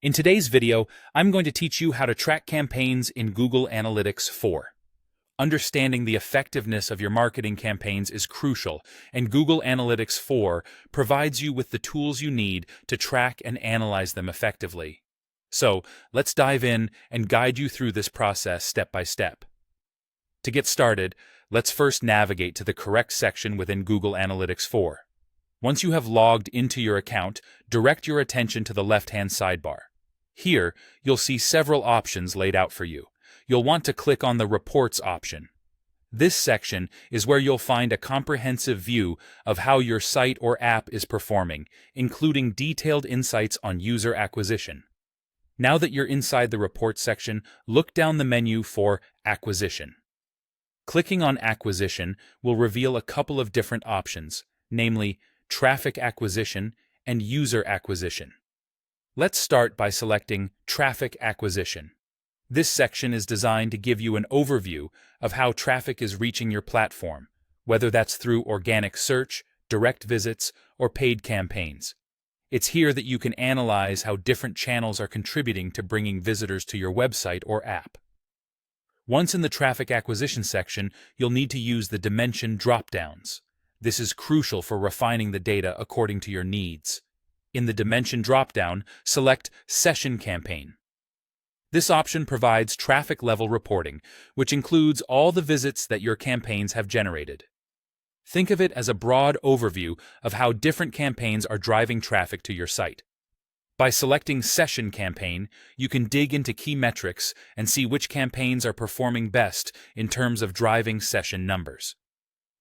In today's video, I'm going to teach you how to track campaigns in Google Analytics 4. Understanding the effectiveness of your marketing campaigns is crucial, and Google Analytics 4 provides you with the tools you need to track and analyze them effectively. So, let's dive in and guide you through this process step by step. To get started, let's first navigate to the correct section within Google Analytics 4. Once you have logged into your account, direct your attention to the left-hand sidebar. Here, you'll see several options laid out for you. You'll want to click on the Reports option. This section is where you'll find a comprehensive view of how your site or app is performing, including detailed insights on user acquisition. Now that you're inside the Reports section, look down the menu for Acquisition. Clicking on Acquisition will reveal a couple of different options, namely Traffic Acquisition and User Acquisition. Let's start by selecting Traffic Acquisition. This section is designed to give you an overview of how traffic is reaching your platform, whether that's through organic search, direct visits, or paid campaigns. It's here that you can analyze how different channels are contributing to bringing visitors to your website or app. Once in the Traffic Acquisition section, you'll need to use the Dimension drop-downs. This is crucial for refining the data according to your needs. In the Dimension drop-down, select Session Campaign. This option provides traffic level reporting, which includes all the visits that your campaigns have generated. Think of it as a broad overview of how different campaigns are driving traffic to your site. By selecting Session Campaign, you can dig into key metrics and see which campaigns are performing best in terms of driving session numbers.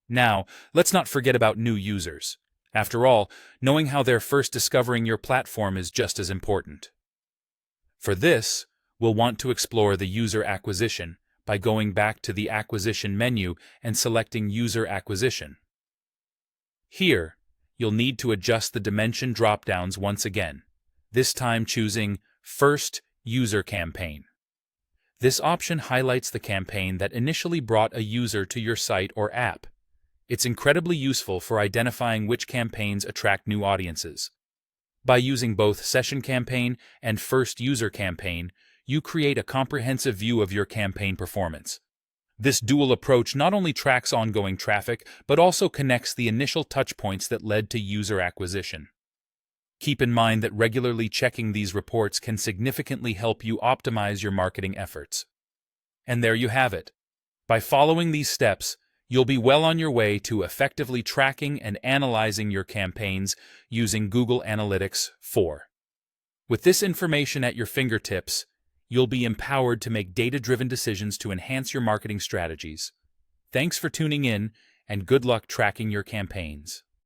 Now, let's not forget about new users. After all, knowing how they're first discovering your platform is just as important. For this, we'll want to explore the user acquisition by going back to the Acquisition menu and selecting User Acquisition. Here, you'll need to adjust the Dimension drop-downs once again, this time choosing First User Campaign. This option highlights the campaign that initially brought a user to your site or app. It's incredibly useful for identifying which campaigns attract new audiences. By using both Session Campaign and First User Campaign, you create a comprehensive view of your campaign performance. This dual approach not only tracks ongoing traffic, but also connects the initial touchpoints that led to user acquisition. Keep in mind that regularly checking these reports can significantly help you optimize your marketing efforts. And there you have it. By following these steps, you'll be well on your way to effectively tracking and analyzing your campaigns using Google Analytics 4. With this information at your fingertips, you'll be empowered to make data-driven decisions to enhance your marketing strategies. Thanks for tuning in, and good luck tracking your campaigns.